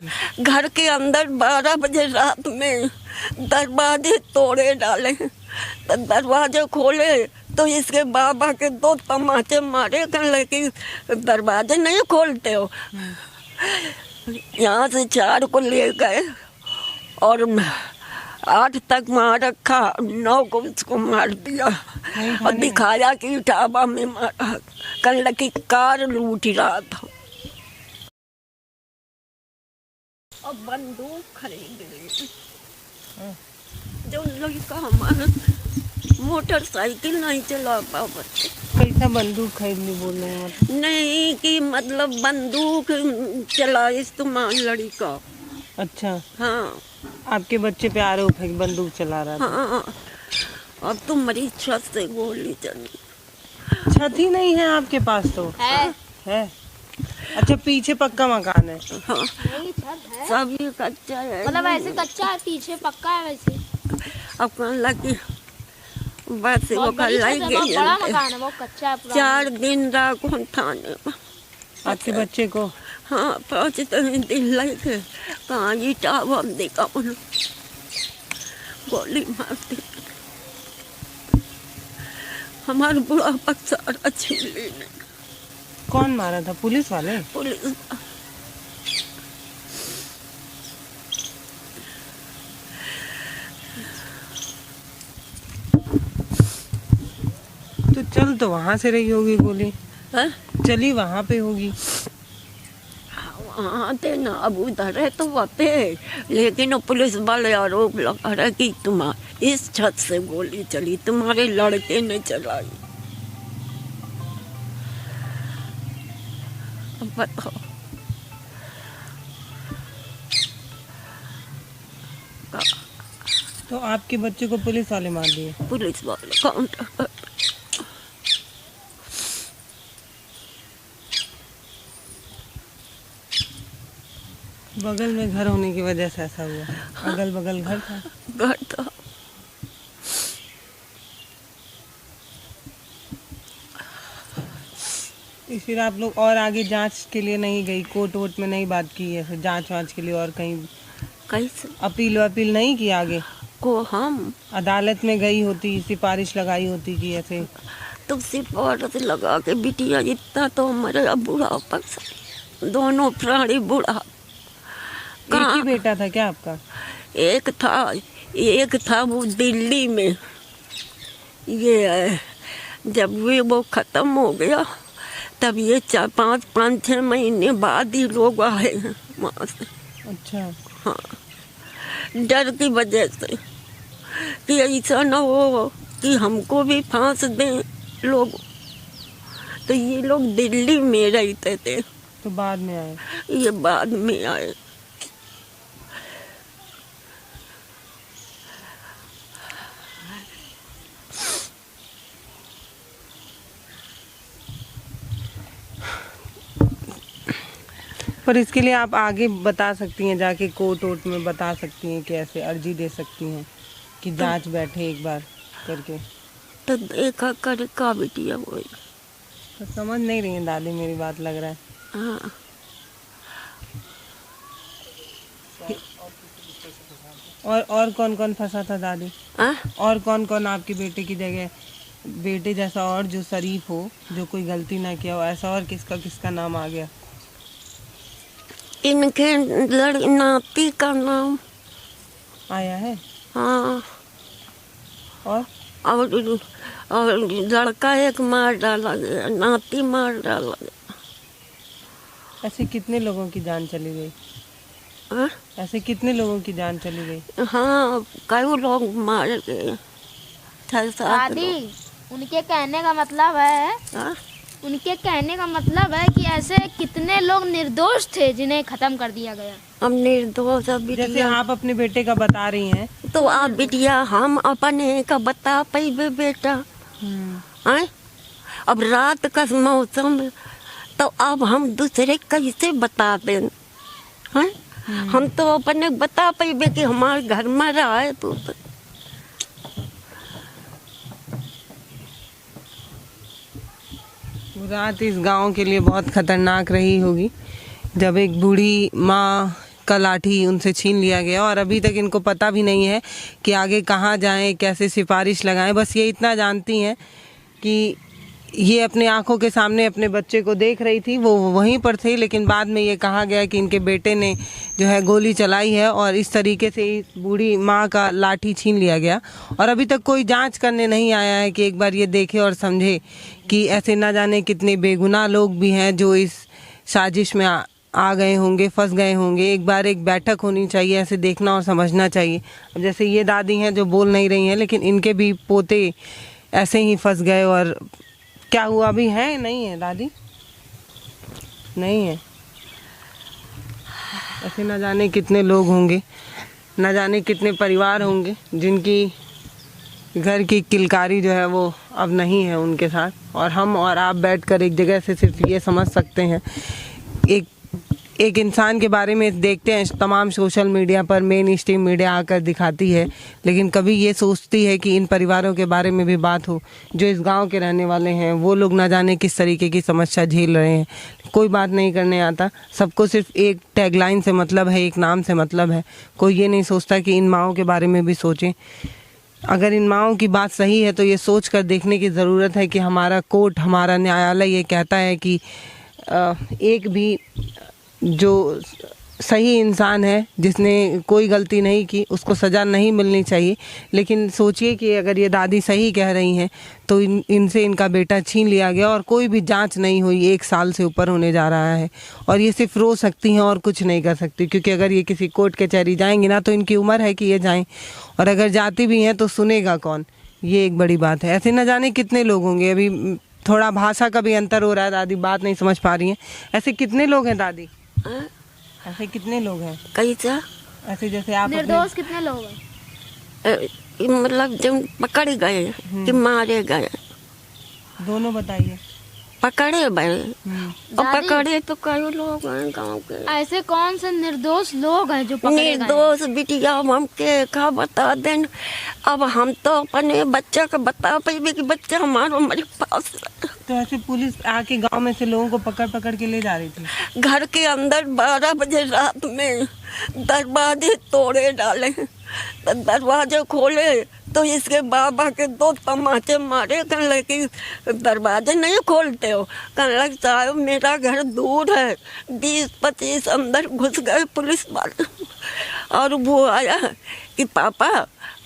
घर के अंदर 12 बजे रात में दरवाजे तोड़े डाले, तो दरवाजे खोले तो इसके बाबा के 2 तमाचे मारे, लेकिन दरवाजे नहीं खोलते हो। यहाँ से 4 को ले गए और 8 तक मार रखा, 9 को उसको मार दिया और दिखाया कि इटावा में मारा। कल की कार लूट रहा था और बंदूक खरीद ली। जो लड़का हमारा मोटरसाइकिल नहीं चला पाता। कैसा बंदूक खरीद ली बोल रहे हैं? नहीं कि मतलब बंदूक चला इस्तेमाल लड़का। अच्छा हाँ, आपके बच्चे पे आरोप है कि बंदूक चला रहा था। हाँ, और तुम्हारी छत से गोली चली। छत ही नहीं है आपके पास तो है। अच्छा, पीछे पक्का मकान है। हाँ, सब ये कच्चा है, मतलब ऐसे कच्चा है, पीछे पक्का है वैसे। अब कहने लगी बस वो कल बड़ा मकान है, वो कच्चा है। 4 दिन रखो थाने में आपके बच्चे को। हाँ, 5 दिन लगे। कहाँ इटावा देखा गोली मारती। हमारा बुढ़ापा सारा छीन लेने। कौन मारा था? पुलिस वाले? पुलिस तो चल तो वहाँ से रही होगी गोली। है? चली वहाँ पे होगी। वहाँ थे ना, अब उधर है तो वाते, लेकिन वो पुलिस वाले आरोप लगा रहे कि तुम्हारे इस छत से गोली चली, तुम्हारे लड़के ने चलाई। अब बताओ तो आपके बच्चे को पुलिस वाले मार दिए? पुलिस वाले काउंटर। बगल में घर होने की वजह से ऐसा हुआ? अगल बगल घर था? घर था। फिर आप लोग और आगे जांच के लिए नहीं गई? कोर्ट वोट में नहीं बात की है जांच वांच के लिए? और कहीं कैसे अपील नहीं की आगे? को हम अदालत में गई होती, सिफारिश लगाई होती कि ऐसे? तो सिफारिश लगा के बिटिया इतना तो हमारे बुढ़ापा से दोनों प्राणी बुढ़ा। एक ही बेटा था क्या आपका? एक था वो दिल्ली में। ये जब वो खत्म हो गया तब ये 5-6 महीने बाद ही लोग आए हैं वहाँ से। अच्छा। हाँ, डर की वजह से कि ऐसा न हो कि हमको भी फांस दें लोग, तो ये लोग दिल्ली में रहते थे। तो बाद में आए? ये बाद में आए। पर इसके लिए आप आगे बता सकती हैं, जाके कोर्ट वोट में बता सकती हैं कि ऐसे अर्जी दे सकती हैं कि जांच बैठे एक बार करके। तो देखा कर का बिटिया वो। तो समझ नहीं रही है दादी मेरी बात, लग रहा है। हाँ, और कौन कौन फंसा था दादी? और कौन कौन आपके बेटे की जगह, बेटे जैसा और जो शरीफ हो, जो कोई गलती ना किया हो, ऐसा और किसका नाम आ गया? इनके नाती का नाम आया है। हाँ, और लड़का एक मार डाला गया, नाती मार डाला गया। ऐसे कितने लोगों की जान चली गई? हाँ? ऐसे कितने लोगों की जान चली गई? हाँ, कई लोग मार गए, 6-7 दादी, उनके कहने का मतलब है, हाँ? उनके कहने का मतलब है कि ऐसे कितने लोग निर्दोष थे जिन्हें खत्म कर दिया गया। हम निर्दोष। जैसे आप अपने बेटे का बता रही हैं, तो आप बिटिया हम अपने का बता पाइबे बेटा? हैं? अब रात का मौसम, तो अब हम दूसरे कैसे बता दें? हैं? हम तो अपने बता पाइबे कि हमारे घर में रहा है तो। रात इस गांव के लिए बहुत खतरनाक रही होगी, जब एक बूढ़ी माँ का लाठी उनसे छीन लिया गया और अभी तक इनको पता भी नहीं है कि आगे कहाँ जाएं, कैसे सिफारिश लगाएं। बस ये इतना जानती हैं कि ये अपने आंखों के सामने अपने बच्चे को देख रही थी, वो वहीं पर थे, लेकिन बाद में ये कहा गया कि इनके बेटे ने जो है गोली चलाई है और इस तरीके से इस बूढ़ी माँ का लाठी छीन लिया गया। और अभी तक कोई जांच करने नहीं आया है कि एक बार ये देखे और समझे कि ऐसे ना जाने कितने बेगुनाह लोग भी हैं जो इस साजिश में आ गए होंगे, फंस गए होंगे। एक बार एक बैठक होनी चाहिए, ऐसे देखना और समझना चाहिए। अब जैसे ये दादी हैं जो बोल नहीं रही हैं, लेकिन इनके भी पोते ऐसे ही फंस गए। और क्या हुआ अभी है? नहीं है दादी, नहीं है। ऐसे न जाने कितने लोग होंगे, न जाने कितने परिवार होंगे जिनकी घर की किलकारी जो है वो अब नहीं है उनके साथ। और हम और आप बैठकर एक जगह से सिर्फ ये समझ सकते हैं, एक इंसान के बारे में देखते हैं तमाम सोशल मीडिया पर, मेन स्ट्रीम मीडिया आकर दिखाती है, लेकिन कभी ये सोचती है कि इन परिवारों के बारे में भी बात हो जो इस गांव के रहने वाले हैं। वो लोग ना जाने किस तरीके की समस्या झेल रहे हैं। कोई बात नहीं करने आता, सबको सिर्फ एक टैगलाइन से मतलब है, एक नाम से मतलब है। कोई ये नहीं सोचता कि इन माँओं के बारे में भी सोचें। अगर इन माँओं की बात सही है तो ये सोच कर देखने की ज़रूरत है कि हमारा कोर्ट, हमारा न्यायालय ये कहता है कि एक भी जो सही इंसान है जिसने कोई गलती नहीं की उसको सज़ा नहीं मिलनी चाहिए। लेकिन सोचिए कि अगर ये दादी सही कह रही हैं तो इनसे इनका बेटा छीन लिया गया और कोई भी जांच नहीं हुई, 1 साल से ऊपर होने जा रहा है। और ये सिर्फ रो सकती हैं और कुछ नहीं कर सकती, क्योंकि अगर ये किसी कोर्ट कचहरी जाएंगी ना तो इनकी उम्र है कि ये जाएं, और अगर जाती भी हैं तो सुनेगा कौन, ये एक बड़ी बात है। ऐसे न जाने कितने लोग होंगे। अभी थोड़ा भाषा का भी अंतर हो रहा है, दादी बात नहीं समझ पा रही हैं। ऐसे कितने लोग हैं दादी? ऐसे कितने लोग हैं? कैसा? ऐसे जैसे आप निर्दोष कितने लोग हैं? मतलब जो पकड़ गए कि मारे गए, दोनों बताइए। पकड़े गए और पकड़े तो कई लोग हैं गांव के। ऐसे कौन से निर्दोष लोग हैं जो पकड़े गए? निर्दोष बिटिया हमके का बता दें। अब हम तो अपने बच्चा का बता पाएंगे कि बच्चा हमारा हमारे पास। तो ऐसे पुलिस आके गांव में से लोगों को पकड़ पकड़ के ले जा रही थी। घर के अंदर 12 बजे रात में दरवाजे तोड़े डाले, तो दरवाजे खोले तो इसके बाबा के 2 तमाचे मारे। कहने लगे कि दरवाजे नहीं खोलते हो? कहने लगे साहब मेरा घर दूर है। 20-25 अंदर घुस गए पुलिस वाले, और वो आया कि पापा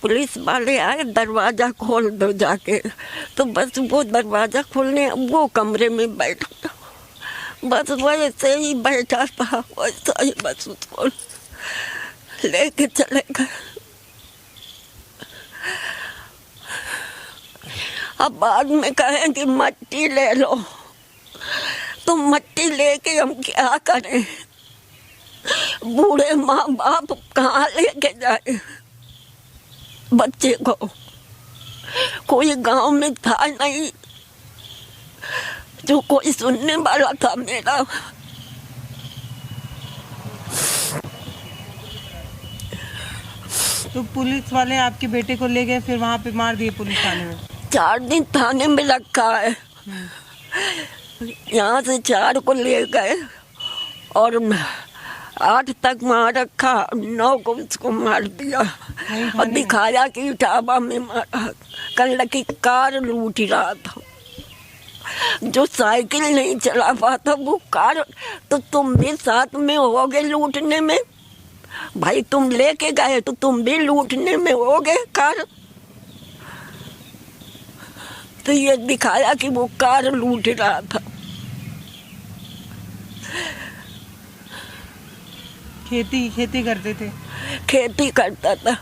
पुलिस वाले आए, दरवाज़ा खोल दो जाके। तो बस वो दरवाज़ा खोलने वो कमरे में बैठा, बस वैसे ही बैठा था, वैसा ही बस उसको लेके चले गए। अब बाद में कहें कि मट्टी ले लो, तो मट्टी लेके हम क्या करें? बूढ़े माँ बाप कहाँ लेके जाए बच्चे को? कोई गांव में था नहीं जो कोई सुनने वाला था मेरा। तो पुलिस वाले आपके बेटे को ले गए, फिर वहाँ पे मार दिए पुलिस थाने में? 4 दिन थाने में रखा है। यहाँ से 4 को ले गए और 8 तक वहाँ रखा, 9 को उसको मार दिया और दिखाया कि इटावा में मारा। कल लकी कार लूट रहा था, जो साइकिल नहीं चला पाता वो कार। तो तुम भी साथ में होगे लूटने में? भाई तुम लेके गए तो तुम भी लूटने में होगे कार। तो ये दिखाया कि वो कार लूट रहा था। खेती करते थे? खेती करता था।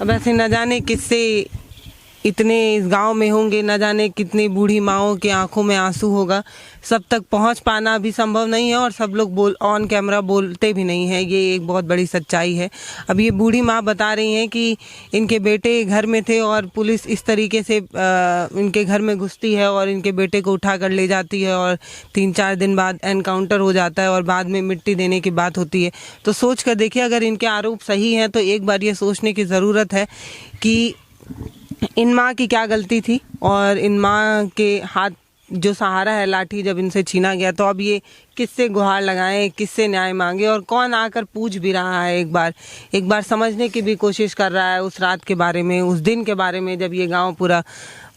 अब ऐसे न जाने किससे इतने इस गांव में होंगे, न जाने कितनी बूढ़ी माओं की आंखों में आंसू होगा। सब तक पहुंच पाना भी संभव नहीं है और सब लोग ऑन कैमरा बोलते भी नहीं हैं। ये एक बहुत बड़ी सच्चाई है। अब ये बूढ़ी माँ बता रही हैं कि इनके बेटे घर में थे और पुलिस इस तरीके से इनके घर में घुसती है और इनके बेटे को उठा कर ले जाती है और 3-4 दिन बाद एनकाउंटर हो जाता है और बाद में मिट्टी देने की बात होती है। तो सोच कर देखिए, अगर इनके आरोप सही हैं तो एक बार ये सोचने की ज़रूरत है कि इन माँ की क्या गलती थी और इन माँ के हाथ जो सहारा है लाठी जब इनसे छीना गया, तो अब ये किससे गुहार लगाएं, किससे न्याय मांगे, और कौन आकर पूछ भी रहा है, एक बार समझने की भी कोशिश कर रहा है उस रात के बारे में, उस दिन के बारे में जब ये गांव पूरा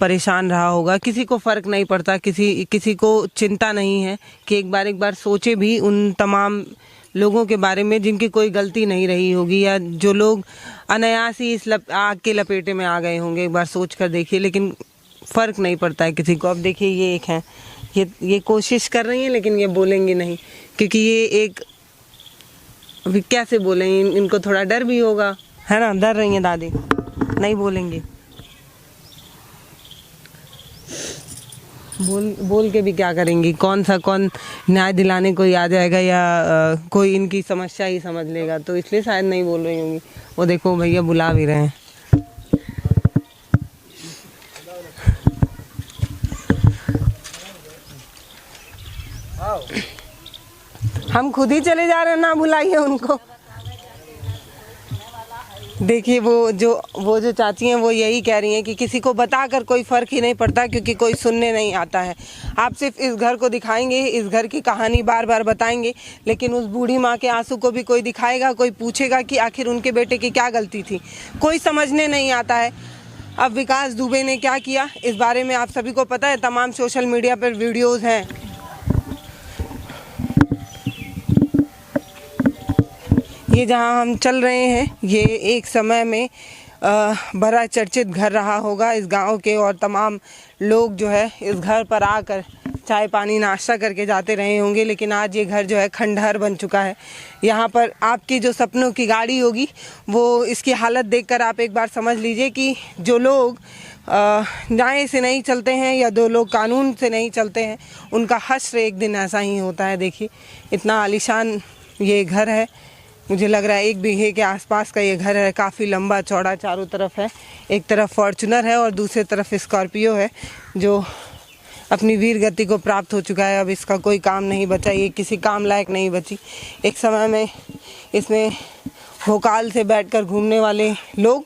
परेशान रहा होगा। किसी को फ़र्क नहीं पड़ता, किसी को चिंता नहीं है कि एक बार सोचे भी उन तमाम लोगों के बारे में जिनकी कोई गलती नहीं रही होगी, या जो लोग अनायास ही इस आग के लपेटे में आ गए होंगे। एक बार सोच कर देखिए, लेकिन फ़र्क नहीं पड़ता है किसी को। अब देखिए ये एक हैं, ये कोशिश कर रही हैं लेकिन ये बोलेंगी नहीं, क्योंकि ये एक अभी कैसे बोलेंगे, इनको थोड़ा डर भी होगा, है ना, डर रही हैं दादी, नहीं बोलेंगी। बोल के भी क्या करेंगी, कौन न्याय दिलाने कोई आ जाएगा या कोई इनकी समस्या ही समझ लेगा, तो इसलिए शायद नहीं बोल रही होंगी। वो देखो भैया बुला भी रहे हैं। हम खुद ही चले जा रहे हैं, ना बुलाइए उनको। देखिए वो जो चाची हैं वो यही कह रही हैं कि किसी को बताकर कोई फ़र्क ही नहीं पड़ता, क्योंकि कोई सुनने नहीं आता है। आप सिर्फ इस घर को दिखाएंगे, इस घर की कहानी बार बार बताएंगे, लेकिन उस बूढ़ी माँ के आंसू को भी कोई दिखाएगा, कोई पूछेगा कि आखिर उनके बेटे की क्या गलती थी, कोई समझने नहीं आता है। अब विकास दुबे ने क्या किया इस बारे में आप सभी को पता है, तमाम सोशल मीडिया पर वीडियोज़ हैं। ये जहाँ हम चल रहे हैं, ये एक समय में बड़ा चर्चित घर रहा होगा इस गांव के, और तमाम लोग जो है इस घर पर आकर चाय पानी नाश्ता करके जाते रहे होंगे। लेकिन आज ये घर जो है खंडहर बन चुका है। यहाँ पर आपकी जो सपनों की गाड़ी होगी, वो इसकी हालत देखकर आप एक बार समझ लीजिए कि जो लोग न्याय से नहीं चलते हैं या जो लोग कानून से नहीं चलते हैं, उनका हश्र एक दिन ऐसा ही होता है। देखिए इतना आलीशान ये घर है, मुझे लग रहा है 1 बीघे के आसपास का ये घर है, काफ़ी लंबा चौड़ा चारों तरफ है। एक तरफ फॉर्चुनर है और दूसरी तरफ स्कॉर्पियो है, जो अपनी वीर गति को प्राप्त हो चुका है। अब इसका कोई काम नहीं बचा, ये किसी काम लायक नहीं बची। एक समय में इसमें भोकाल से बैठकर घूमने वाले लोग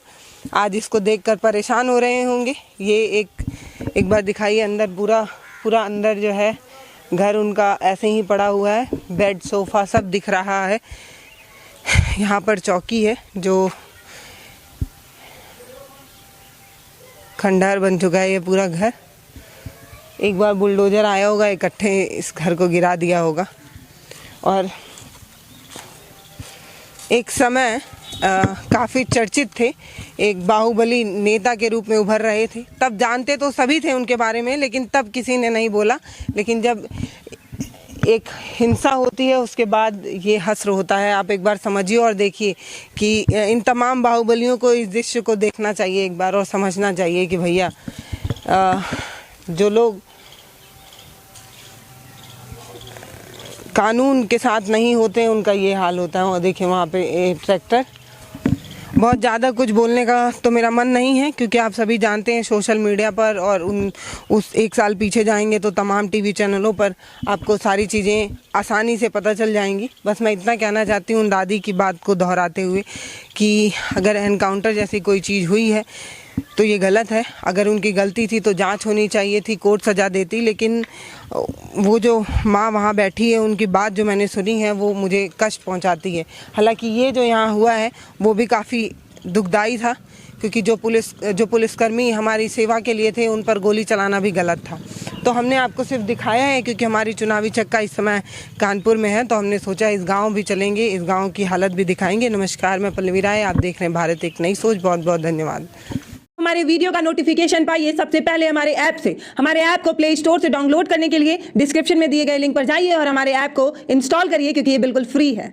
आज इसको देखकर परेशान हो रहे होंगे। ये एक बार दिखाइए अंदर, पूरा अंदर जो है घर उनका ऐसे ही पड़ा हुआ है, बेड सोफ़ा सब दिख रहा है। यहाँ पर चौकी है, जो खंडहर बन चुका है ये पूरा घर। एक बार बुलडोजर आया होगा, इकट्ठे इस घर को गिरा दिया होगा। और एक समय काफ़ी चर्चित थे, एक बाहुबली नेता के रूप में उभर रहे थे। तब जानते तो सभी थे उनके बारे में, लेकिन तब किसी ने नहीं बोला। लेकिन जब एक हिंसा होती है उसके बाद ये हश्र होता है। आप एक बार समझिए और देखिए कि इन तमाम बाहुबलियों को इस दृश्य को देखना चाहिए एक बार, और समझना चाहिए कि भैया जो लोग कानून के साथ नहीं होते हैं उनका ये हाल होता है। और देखिए वहाँ पे ट्रैक्टर। बहुत ज़्यादा कुछ बोलने का तो मेरा मन नहीं है, क्योंकि आप सभी जानते हैं सोशल मीडिया पर और उस 1 साल पीछे जाएंगे तो तमाम टीवी चैनलों पर आपको सारी चीज़ें आसानी से पता चल जाएंगी। बस मैं इतना कहना चाहती हूँ उन दादी की बात को दोहराते हुए कि अगर एनकाउंटर जैसी कोई चीज़ हुई है तो ये गलत है। अगर उनकी गलती थी तो जांच होनी चाहिए थी, कोर्ट सज़ा देती। लेकिन वो जो माँ वहाँ बैठी है, उनकी बात जो मैंने सुनी है वो मुझे कष्ट पहुँचाती है। हालांकि ये जो यहाँ हुआ है वो भी काफ़ी दुखदाई था, क्योंकि जो पुलिसकर्मी हमारी सेवा के लिए थे उन पर गोली चलाना भी गलत था। तो हमने आपको सिर्फ दिखाया है क्योंकि हमारी चुनावी चक्का इस समय कानपुर में है, तो हमने सोचा इस गांव भी चलेंगे, इस गांव की हालत भी दिखाएंगे। नमस्कार, मैं पल्लवी राय, आप देख रहे हैं भारत एक नई सोच। बहुत बहुत धन्यवाद। हमारे वीडियो का नोटिफिकेशन पाइए सबसे पहले हमारे ऐप से। हमारे ऐप को प्ले स्टोर से डाउनलोड करने के लिए डिस्क्रिप्शन में दिए गए लिंक पर जाइए और हमारे ऐप को इंस्टॉल करिए, क्योंकि ये बिल्कुल फ्री है।